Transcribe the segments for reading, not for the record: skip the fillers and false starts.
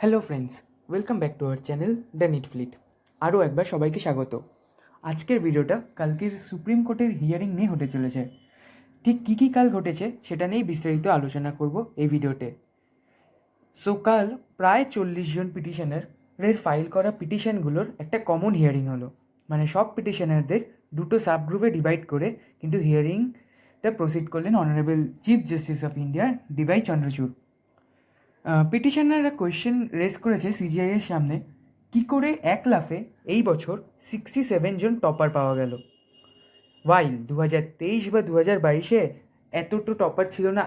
Hello friends, welcome back to our channel the neat fleet. আরও একবার সবাইকে স্বাগত। আজকের ভিডিওটা কালকের সুপ্রিম কোর্টের হিয়ারিং নিয়ে হতে চলেছে। ঠিক কী কী কাল ঘটেছে সেটা নিয়েই বিস্তারিত আলোচনা করব এই ভিডিওতে। সো কাল প্রায় 40 জন পিটিশনারের ফাইল করা পিটিশনগুলোর একটা কমন হিয়ারিং হলো। মানে সব পিটিশনারদের দুটো সাব গ্রুপে ডিভাইড করে কিন্তু হিয়ারিংটা প্রসিড করলেন honourable chief justice of India DY Chandrachud. পিটিশনাররা কোয়েশ্চেন রেজ করেছে সিজিআইয়ের সামনে, কি করে এক লাফে এই বছর 67 জন টপার পাওয়া গেল, ওয়াইল 2023 বা 2022-এ এতটা টপার ছিল না।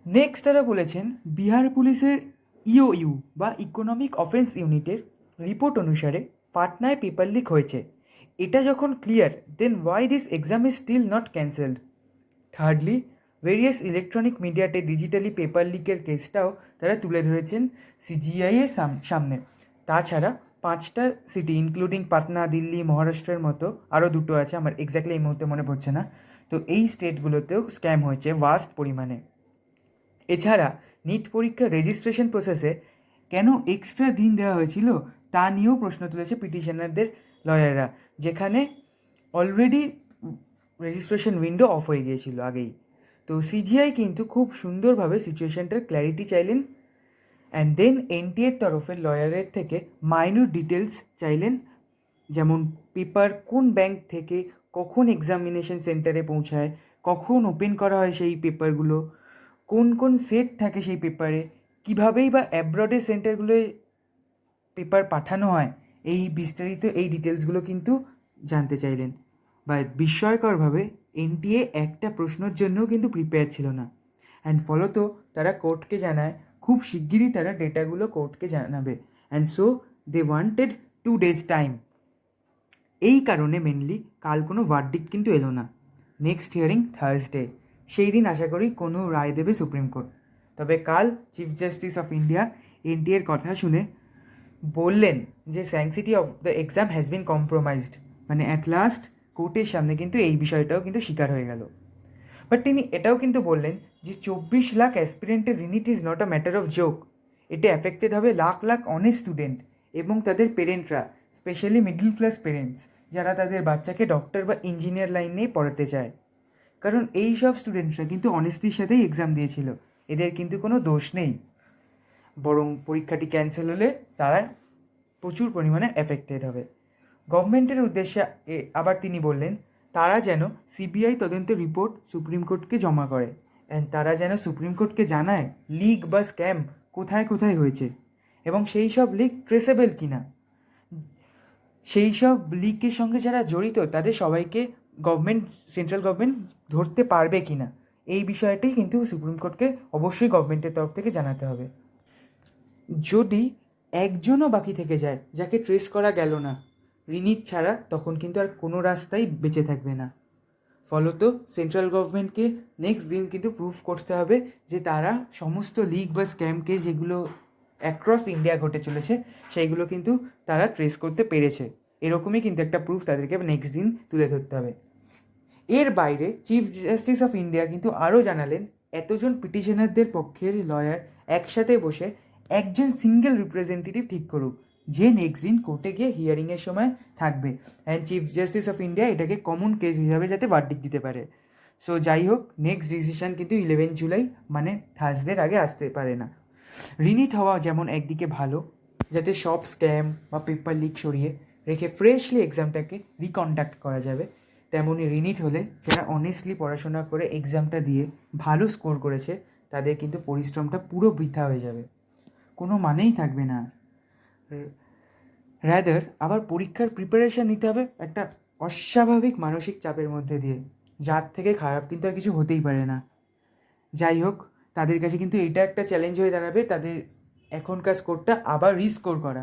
নেক্সট তারা বলেছেন বিহার পুলিশের ইওইউ বা ইকোনমিক অফেন্স ইউনিটের রিপোর্ট অনুসারে পাটনায় পেপার লিক হয়েছে। এটা যখন clear, then why this exam is still not cancelled. Thirdly, various electronic মিডিয়াতে ডিজিটালি পেপার লিকের কেসটাও তারা তুলে ধরেছেন সিজিআইয়ের সামনে। তাছাড়া 5টা সিটি ইনক্লুডিং পাটনা, দিল্লি, মহারাষ্ট্রের মতো আরও দুটো আছে, আমার এক্স্যাক্টলি এই মুহূর্তে মনে পড়ছে না, তো এই স্টেটগুলোতেও স্ক্যাম হয়েছে ভাস্ট পরিমাণে। এছাড়া নিট পরীক্ষার রেজিস্ট্রেশন প্রসেসে কেন এক্সট্রা দিন দেওয়া হয়েছিল তা নিয়েও প্রশ্ন তুলেছে পিটিশনারদের লয়াররা, যেখানে অলরেডি রেজিস্ট্রেশন উইন্ডো অফ হয়ে গিয়েছিল আগেই। তো সিজিআই কিন্তু খুব সুন্দরভাবে সিচুয়েশনটার ক্ল্যারিটি চাইলেন, অ্যান্ড দেন এনটিএর তরফের লয়ারের থেকে মাইনর ডিটেলস চাইলেন, যেমন পেপার কোন ব্যাংক থেকে কখন এক্সামিনেশন সেন্টারে পৌঁছায়, কখন ওপেন করা হয় সেই পেপারগুলো, কোন কোন সেট থাকে সেই পেপারে, কীভাবেই বা অ্যাব্রডের সেন্টারগুলোয় পেপার পাঠানো হয়, এই বিস্তারিত এই ডিটেলসগুলো কিন্তু জানতে চাইলেন। বাট বিস্ময়করভাবে এনটিএ একটা প্রশ্নের জন্যও কিন্তু প্রিপেয়ার ছিল না, অ্যান্ড ফলত তারা কোর্টকে জানায় খুব শিগগিরই তারা ডেটাগুলো কোর্টকে জানাবে, and so they wanted 2 days time. এই কারণে মেনলি কাল কোনো ভার্ডিক্ট কিন্তু এলো না। নেক্সট হিয়ারিং থার্সডে, সেই দিন আশা করি কোনো রায় দেবে সুপ্রিম কোর্ট। তবে কাল চিফ জাস্টিস অফ ইন্ডিয়া এনটিএর কথা শুনে বললেন যে sanctity of the exam has been compromised, মানে অ্যাট লাস্ট কোর্টের সামনে কিন্তু এই বিষয়টাও কিন্তু স্বীকার হয়ে গেল। বাট তিনি এটাও কিন্তু বললেন যে 24 লাখ অ্যাসপিরেন্টের re NEET is not a matter of joke. এতে অ্যাফেক্টেড হবে লাখ লাখ অনেস্ট স্টুডেন্ট এবং তাদের পেরেন্টরা, স্পেশালি মিডল ক্লাস পেরেন্টস, যারা তাদের বাচ্চাকে ডক্টর বা ইঞ্জিনিয়ার লাইনেই পড়াতে চায়। কারণ এই সব স্টুডেন্টরা কিন্তু অনেস্টির সাথেই এক্সাম দিয়েছিল, এদের কিন্তু কোনো দোষ নেই, বরং পরীক্ষাটি ক্যান্সেল হলে তারা প্রচুর পরিমাণে এফেক্টেড হবে। গভর্নমেন্টের উদ্দেশ্যে আবার তিনি বললেন তারা যেন সিবিআই তদন্তের রিপোর্ট সুপ্রিম কোর্টকে জমা করে, অ্যান্ড তারা যেন সুপ্রিম কোর্টকে জানায় লিক বা স্ক্যাম কোথায় কোথায় হয়েছে এবং সেই সব লিক ট্রেসেবল কিনা, সেই সব লিকের সঙ্গে যারা জড়িত তাদের সবাইকে সেন্ট্রাল গভর্নমেন্ট ধরতে পারবে কিনা, এই বিষয়টাই কিন্তু সুপ্রিম কোর্টকে অবশ্যই গভর্নমেন্টের তরফ থেকে জানাতে হবে। যদি একজনও বাকি থেকে যায় যাকে ট্রেস করা গেল না রিনিট ছাড়া, তখন কিন্তু আর কোনো রাস্তাই বেঁচে থাকবে না। ফলত সেন্ট্রাল গভর্নমেন্টকে নেক্সট দিন কিন্তু প্রুফ করতে হবে যে তারা সমস্ত লিক বা স্ক্যামকে যেগুলো অ্যাক্রস ইন্ডিয়া ঘটে চলেছে সেইগুলো কিন্তু তারা ট্রেস করতে পেরেছে, এরকমই কিন্তু একটা প্রুফ তাদেরকে নেক্সট দিন তুলে ধরতে হবে। এর বাইরে চিফ জাস্টিস অফ ইন্ডিয়া কিন্তু আরও জানালেন এতজন পিটিশনারদের পক্ষের লয়ার একসাথে বসে একজন সিঙ্গেল রিপ্রেজেন্টেটিভ ঠিক করুক, যে নেক্সট দিন কোর্টে গিয়ে হিয়ারিংয়ের সময় থাকবে, and chief justice of India এটাকে কমন কেস হিসাবে যাতে ভার্ডিক্ট দিতে পারে। সো যাই হোক, নেক্সট ডিসিশন কিন্তু 11 জুলাই মানে থার্সডের আগে আসতে পারে না। রিনিট হওয়া যেমন একদিকে ভালো, যাতে সব স্ক্যাম বা পেপার লিক সরিয়ে রেখে ফ্রেশলি এক্সামটাকে রিকন্ডাক্ট করা যাবে, তেমনই রিনিট হলে যারা অনেস্টলি পড়াশোনা করে এক্সামটা দিয়ে ভালো স্কোর করেছে তাদের কিন্তু পরিশ্রমটা পুরো বৃথা হয়ে যাবে, কোনো মানেই থাকবে না। রাদার আবার পরীক্ষার প্রিপারেশান নিতে হবে একটা অস্বাভাবিক মানসিক চাপের মধ্যে দিয়ে, যার থেকে খারাপ কিন্তু আর কিছু হতেই পারে না। যাই হোক, তাদের কাছে কিন্তু এটা একটা চ্যালেঞ্জ হয়ে দাঁড়াবে তাদের এখনকার স্কোরটা আবার রিস্কোর করা।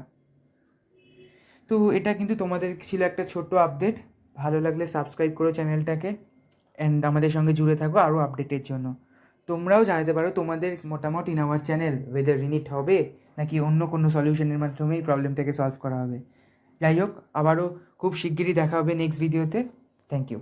তো এটা কিন্তু তোমাদের ছিল একটা ছোট্ট আপডেট। ভালো লাগলে সাবস্ক্রাইব করো চ্যানেলটাকে, অ্যান্ড আমাদের সঙ্গে জুড়ে থাকো আরও আপডেটের জন্য। তোমরাও জানাতে পারো তোমাদের মতামত ইন আওয়ার চ্যানেল, ওয়েদার রিনিট হবে নাকি অন্য কোনো সলিউশনের মাধ্যমেই প্রবলেমটাকে সলভ করা হবে। যাই হোক, আবারও খুব শিগগিরই দেখা হবে নেক্সট ভিডিওতে। Thank you.